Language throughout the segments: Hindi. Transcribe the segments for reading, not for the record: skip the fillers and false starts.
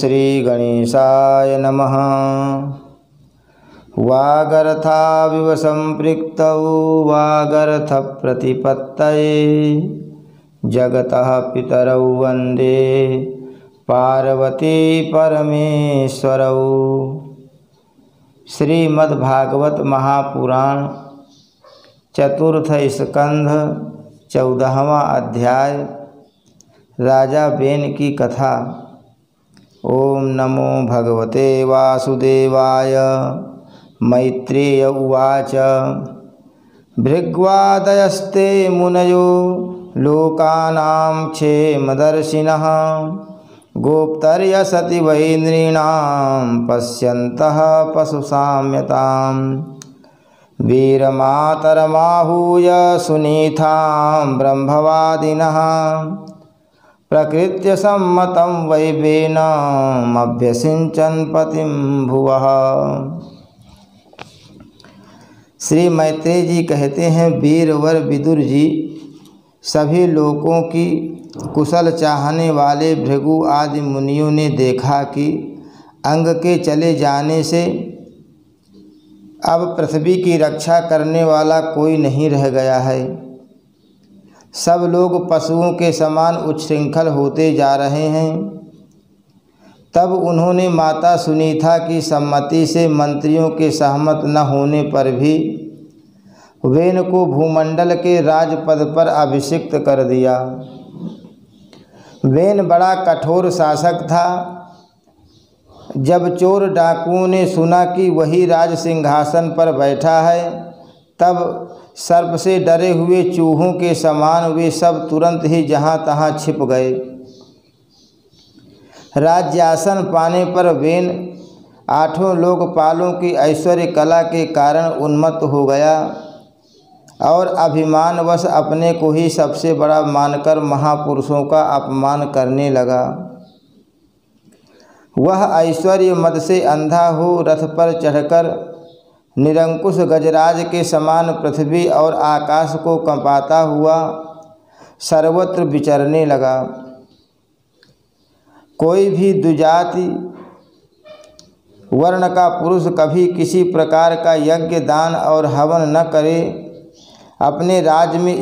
श्री गणेशाय नमः। वागर्थाविव संपृक्तौ वागर्थप्रतिपत्तये जगतः पितरौ वन्दे पार्वती परमेश्वरौ। श्रीमद्भागवत महापुराण चतुर्थ स्कंध 14वां अध्याय राजा बेन की कथा। ओम नमो भगवते वासुदेवाय। मैत्रेय उवाच भृग्वादयस्ते मुनयो लोकानां क्षेमदर्शिनः गोप्तर्यसति वै नृणां पश्यन्तः पशुसाम्यताम् वीरमातरमाहूय सुनीतां ब्रह्मवादिनः प्रकृत्य सम्मतं वै वेनमभ्यसिंचन् पतिं भुवः। श्री मैत्रेय जी कहते हैं, वीरवर विदुर जी सभी लोगों की कुशल चाहने वाले भृगु आदि मुनियों ने देखा कि अंग के चले जाने से अब पृथ्वी की रक्षा करने वाला कोई नहीं रह गया है। सब लोग पशुओं के समान उच्छृंखल होते जा रहे हैं। तब उन्होंने माता सुनीता की सम्मति से मंत्रियों के सहमत न होने पर भी वेन को भूमंडल के राजपद पर अभिषिक्त कर दिया। वेन बड़ा कठोर शासक था। जब चोर डाकुओं ने सुना कि वही राज सिंहासन पर बैठा है, तब सर्प से डरे हुए चूहों के समान वे सब तुरंत ही जहाँ तहाँ छिप गए। राज्यासन पाने पर वेन 8 लोकपालों की ऐश्वर्य कला के कारण उन्मत्त हो गया और अभिमानवश अपने को ही सबसे बड़ा मानकर महापुरुषों का अपमान करने लगा। वह ऐश्वर्य मद से अंधा हो रथ पर चढ़कर निरंकुश गजराज के समान पृथ्वी और आकाश को कंपाता हुआ सर्वत्र विचरने लगा। कोई भी द्विजाति वर्ण का पुरुष कभी किसी प्रकार का यज्ञ दान और हवन न करे। अपने राज्य में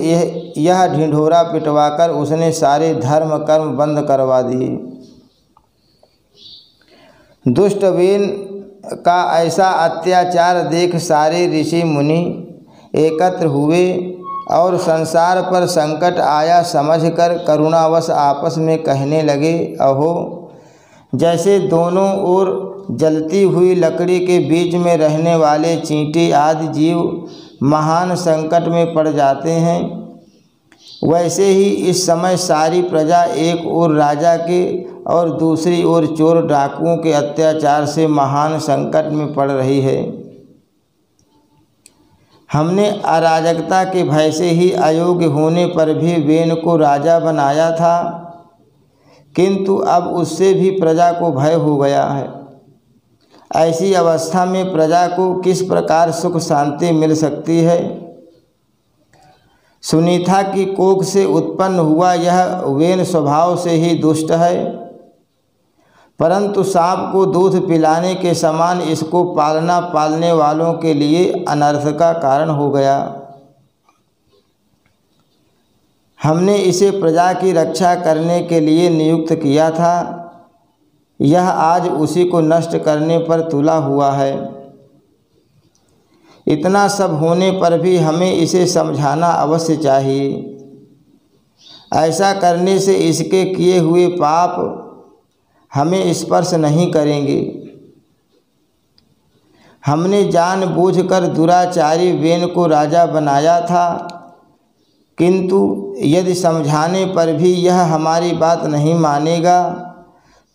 यह ढिंढोरा पिटवाकर उसने सारे धर्म कर्म बंद करवा दिए। दुष्ट वेन का ऐसा अत्याचार देख सारे ऋषि मुनि एकत्र हुए और संसार पर संकट आया समझकर करुणावश आपस में कहने लगे, अहो जैसे दोनों ओर जलती हुई लकड़ी के बीच में रहने वाले चींटी आदि जीव महान संकट में पड़ जाते हैं, वैसे ही इस समय सारी प्रजा एक ओर राजा के और दूसरी ओर चोर डाकुओं के अत्याचार से महान संकट में पड़ रही है। हमने अराजकता के भय से ही अयोग्य होने पर भी वेन को राजा बनाया था, किंतु अब उससे भी प्रजा को भय हो गया है। ऐसी अवस्था में प्रजा को किस प्रकार सुख शांति मिल सकती है। सुनीता की कोख से उत्पन्न हुआ यह वेन स्वभाव से ही दुष्ट है, परंतु सांप को दूध पिलाने के समान इसको पालने वालों के लिए अनर्थ का कारण हो गया। हमने इसे प्रजा की रक्षा करने के लिए नियुक्त किया था, यह आज उसी को नष्ट करने पर तुला हुआ है। इतना सब होने पर भी हमें इसे समझाना अवश्य चाहिए। ऐसा करने से इसके किए हुए पाप हमें स्पर्श नहीं करेंगे। हमने जानबूझकर दुराचारी वेन को राजा बनाया था, किंतु यदि समझाने पर भी यह हमारी बात नहीं मानेगा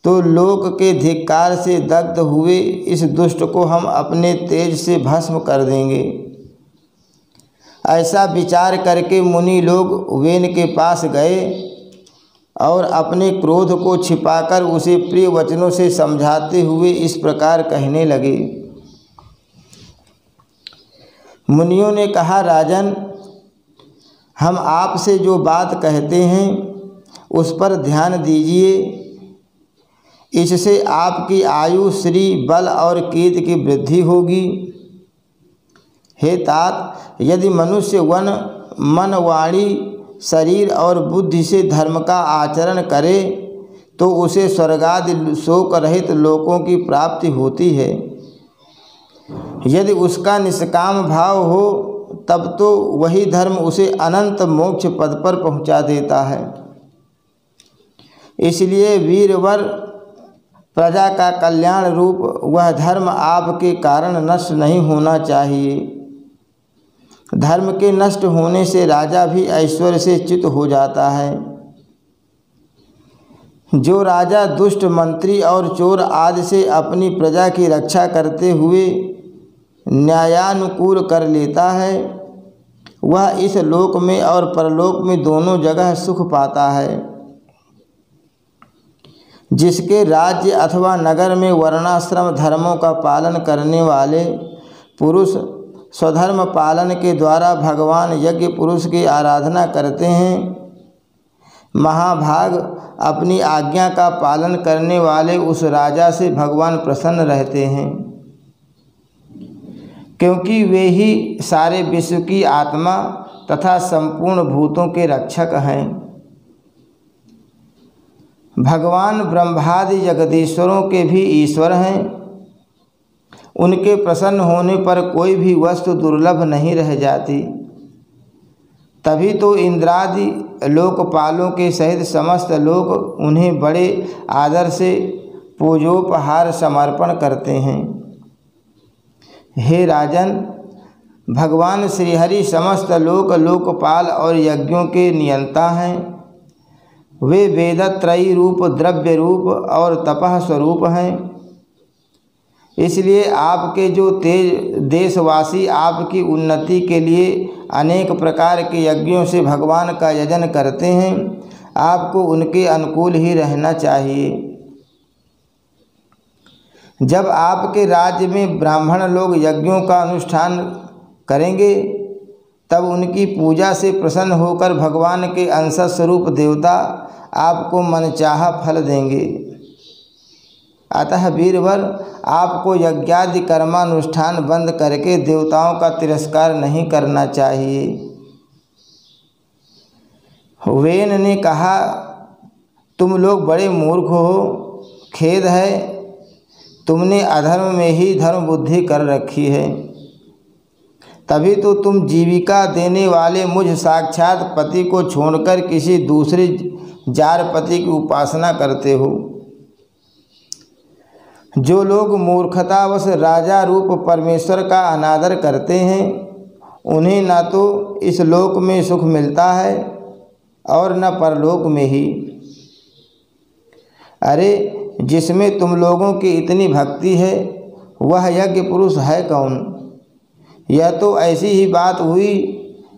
तो लोक के धिक्कार से दग्ध हुए इस दुष्ट को हम अपने तेज से भस्म कर देंगे। ऐसा विचार करके मुनि लोग वेन के पास गए और अपने क्रोध को छिपाकर उसे प्रिय वचनों से समझाते हुए इस प्रकार कहने लगे। मुनियों ने कहा, राजन, हम आपसे जो बात कहते हैं उस पर ध्यान दीजिए। इससे आपकी आयु, श्री, बल और कीर्ति की वृद्धि होगी। हे तात, यदि मनुष्य मन, वाणी, शरीर और बुद्धि से धर्म का आचरण करे तो उसे स्वर्गादि शोक रहित लोकों की प्राप्ति होती है। यदि उसका निष्काम भाव हो तब तो वही धर्म उसे अनंत मोक्ष पद पर पहुंचा देता है। इसलिए वीरवर, प्रजा का कल्याण रूप वह धर्म आपके कारण नष्ट नहीं होना चाहिए। धर्म के नष्ट होने से राजा भी ऐश्वर्य से च्युत हो जाता है। जो राजा दुष्ट मंत्री और चोर आदि से अपनी प्रजा की रक्षा करते हुए न्यायानुकूल कर लेता है, वह इस लोक में और परलोक में दोनों जगह सुख पाता है। जिसके राज्य अथवा नगर में वर्णाश्रम धर्मों का पालन करने वाले पुरुष स्वधर्म पालन के द्वारा भगवान यज्ञ पुरुष की आराधना करते हैं, महाभाग अपनी आज्ञा का पालन करने वाले उस राजा से भगवान प्रसन्न रहते हैं, क्योंकि वे ही सारे विश्व की आत्मा तथा संपूर्ण भूतों के रक्षक हैं। भगवान ब्रह्मादि जगदीश्वरों के भी ईश्वर हैं। उनके प्रसन्न होने पर कोई भी वस्तु दुर्लभ नहीं रह जाती। तभी तो इंद्रादि लोकपालों के सहित समस्त लोग उन्हें बड़े आदर से पूजोपहार समर्पण करते हैं। हे राजन, भगवान श्रीहरि समस्त लोकपाल और यज्ञों के नियंता हैं। वे वेदत्रयी रूप, द्रव्य रूप और तपः स्वरूप हैं। इसलिए आपके जो तेज देशवासी आपकी उन्नति के लिए अनेक प्रकार के यज्ञों से भगवान का यजन करते हैं, आपको उनके अनुकूल ही रहना चाहिए। जब आपके राज्य में ब्राह्मण लोग यज्ञों का अनुष्ठान करेंगे, तब उनकी पूजा से प्रसन्न होकर भगवान के अंश स्वरूप देवता आपको मनचाहा फल देंगे। अतः वीरवर, आपको यज्ञादि कर्मानुष्ठान बंद करके देवताओं का तिरस्कार नहीं करना चाहिए। वेन ने कहा, तुम लोग बड़े मूर्ख हो, खेद है, तुमने अधर्म में ही धर्म बुद्धि कर रखी है। तभी तो तुम जीविका देने वाले मुझ साक्षात पति को छोड़कर किसी दूसरे जार पति की उपासना करते हो। जो लोग मूर्खतावश राजा रूप परमेश्वर का अनादर करते हैं, उन्हें न तो इस लोक में सुख मिलता है और न परलोक में ही। अरे, जिसमें तुम लोगों की इतनी भक्ति है, वह यज्ञ पुरुष है कौन? यह तो ऐसी ही बात हुई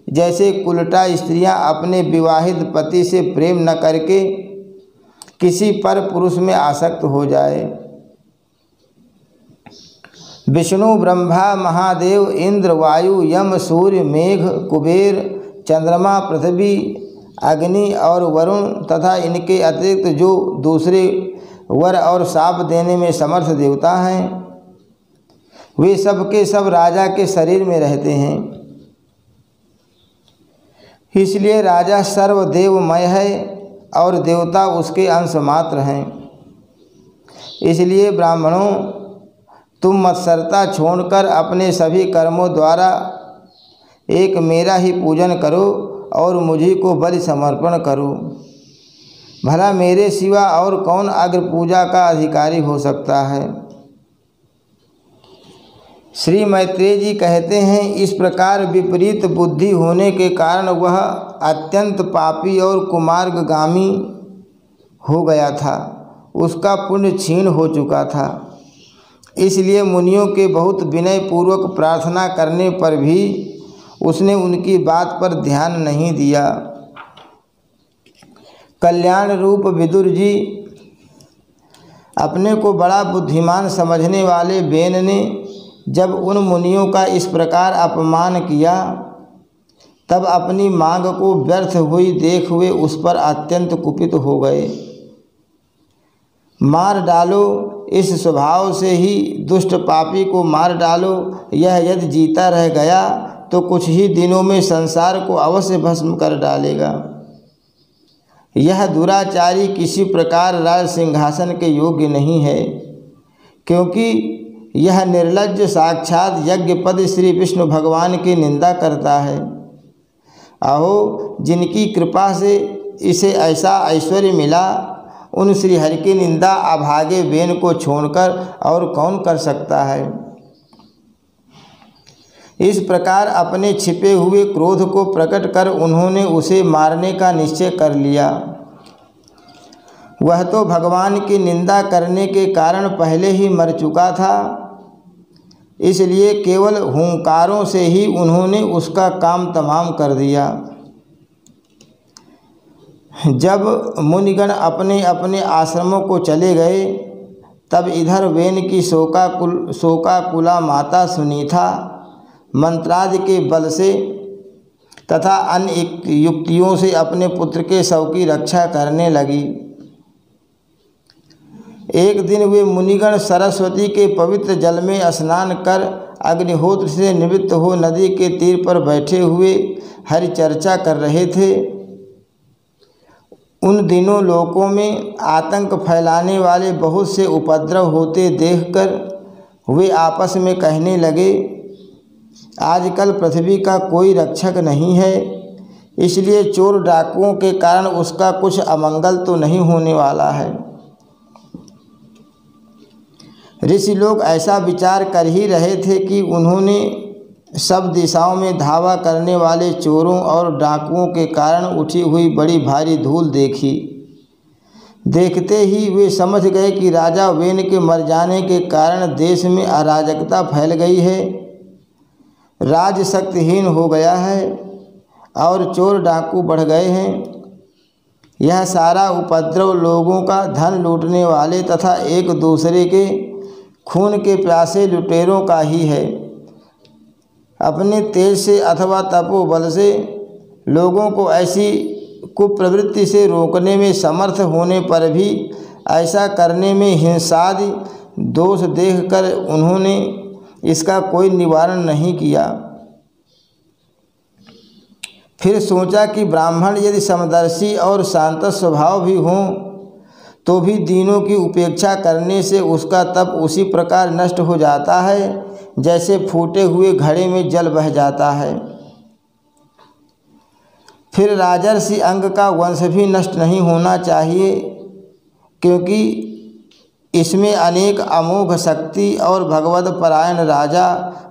जैसे कुलटा स्त्रियां अपने विवाहित पति से प्रेम न करके किसी पर पुरुष में आसक्त हो जाए। विष्णु, ब्रह्मा, महादेव, इंद्र, वायु, यम, सूर्य, मेघ, कुबेर, चंद्रमा, पृथ्वी, अग्नि और वरुण तथा इनके अतिरिक्त जो दूसरे वर और शाप देने में समर्थ देवता हैं, वे सब के सब राजा के शरीर में रहते हैं। इसलिए राजा सर्वदेवमय है और देवता उसके अंश मात्र हैं। इसलिए ब्राह्मणों, तुम मत्सरता छोड़कर अपने सभी कर्मों द्वारा एक मेरा ही पूजन करो और मुझी को बलि समर्पण करो। भला मेरे सिवा और कौन अग्र पूजा का अधिकारी हो सकता है? श्री मैत्रेय जी कहते हैं, इस प्रकार विपरीत बुद्धि होने के कारण वह अत्यंत पापी और कुमार्गगामी हो गया था। उसका पुण्य क्षीण हो चुका था। इसलिए मुनियों के बहुत विनय पूर्वक प्रार्थना करने पर भी उसने उनकी बात पर ध्यान नहीं दिया। कल्याण रूप विदुर जी, अपने को बड़ा बुद्धिमान समझने वाले बेन ने जब उन मुनियों का इस प्रकार अपमान किया, तब अपनी मांग को व्यर्थ हुई देख हुए उस पर अत्यंत कुपित हो गए। मार डालो, इस स्वभाव से ही दुष्ट पापी को मार डालो। यह यदि जीता रह गया तो कुछ ही दिनों में संसार को अवश्य भस्म कर डालेगा। यह दुराचारी किसी प्रकार राज सिंहासन के योग्य नहीं है, क्योंकि यह निर्लज्ज साक्षात यज्ञ पद श्री विष्णु भगवान की निंदा करता है। अहो, जिनकी कृपा से इसे ऐसा ऐश्वर्य मिला, उन श्री हरि की निंदा अभागे बेन को छोड़कर और कौन कर सकता है। इस प्रकार अपने छिपे हुए क्रोध को प्रकट कर उन्होंने उसे मारने का निश्चय कर लिया। वह तो भगवान की निंदा करने के कारण पहले ही मर चुका था, इसलिए केवल हुंकारों से ही उन्होंने उसका काम तमाम कर दिया। जब मुनिगण अपने अपने आश्रमों को चले गए, तब इधर वेन की शोकाकुला माता सुनीता मंत्रादि के बल से तथा अन्य युक्तियों से अपने पुत्र के शव की रक्षा करने लगी। एक दिन वे मुनिगण सरस्वती के पवित्र जल में स्नान कर अग्निहोत्र से निवृत्त हो नदी के तीर पर बैठे हुए हरि चर्चा कर रहे थे। उन दिनों लोकों में आतंक फैलाने वाले बहुत से उपद्रव होते देखकर वे आपस में कहने लगे, आजकल पृथ्वी का कोई रक्षक नहीं है, इसलिए चोर डाकुओं के कारण उसका कुछ अमंगल तो नहीं होने वाला है। ऋषि लोग ऐसा विचार कर ही रहे थे कि उन्होंने सब दिशाओं में धावा करने वाले चोरों और डाकुओं के कारण उठी हुई बड़ी भारी धूल देखी। देखते ही वे समझ गए कि राजा वेन के मर जाने के कारण देश में अराजकता फैल गई है, राज शक्तिहीन हो गया है और चोर डाकू बढ़ गए हैं। यह सारा उपद्रव लोगों का धन लूटने वाले तथा एक दूसरे के खून के प्यासे लुटेरों का ही है। अपने तेज से अथवा तपोबल से लोगों को ऐसी कुप्रवृत्ति से रोकने में समर्थ होने पर भी ऐसा करने में हिंसादि दोष देखकर उन्होंने इसका कोई निवारण नहीं किया। फिर सोचा कि ब्राह्मण यदि समदर्शी और शांत स्वभाव भी हों तो भी दीनों की उपेक्षा करने से उसका तप उसी प्रकार नष्ट हो जाता है जैसे फूटे हुए घड़े में जल बह जाता है। फिर राजर्षि अंग का वंश भी नष्ट नहीं होना चाहिए, क्योंकि इसमें अनेक अमोघ शक्ति और भगवत परायण राजा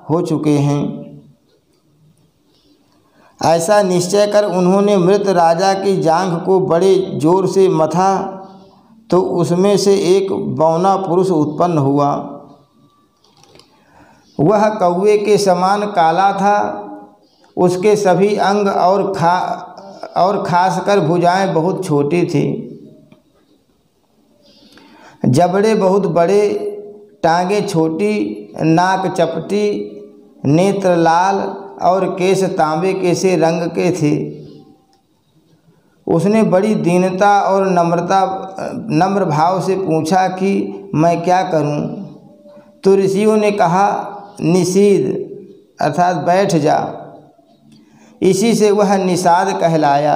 हो चुके हैं। ऐसा निश्चय कर उन्होंने मृत राजा की जांघ को बड़े जोर से मथा तो उसमें से एक बौना पुरुष उत्पन्न हुआ। वह कौवे के समान काला था। उसके सभी अंग और खासकर भुजाएं बहुत छोटी थी। जबड़े बहुत बड़े, टांगें छोटी, नाक चपटी, नेत्र लाल और केश तांबे के से रंग के थे। उसने बड़ी दीनता और नम्र भाव से पूछा कि मैं क्या करूं? तो ऋषियों ने कहा, निषीद अर्थात बैठ जा। इसी से वह निषाद कहलाया।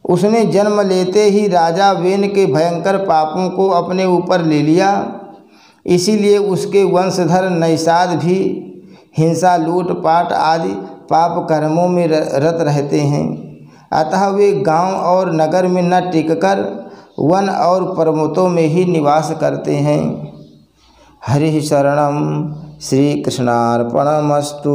उसने जन्म लेते ही राजा वेन के भयंकर पापों को अपने ऊपर ले लिया, इसीलिए उसके वंशधर नैषाद भी हिंसा, लूटपाट आदि पाप कर्मों में रत रहते हैं। अतः वे गांव और नगर में न टिककर वन और पर्वतों में ही निवास करते हैं। हरि शरणम। श्री कृष्णार्पणमस्तु।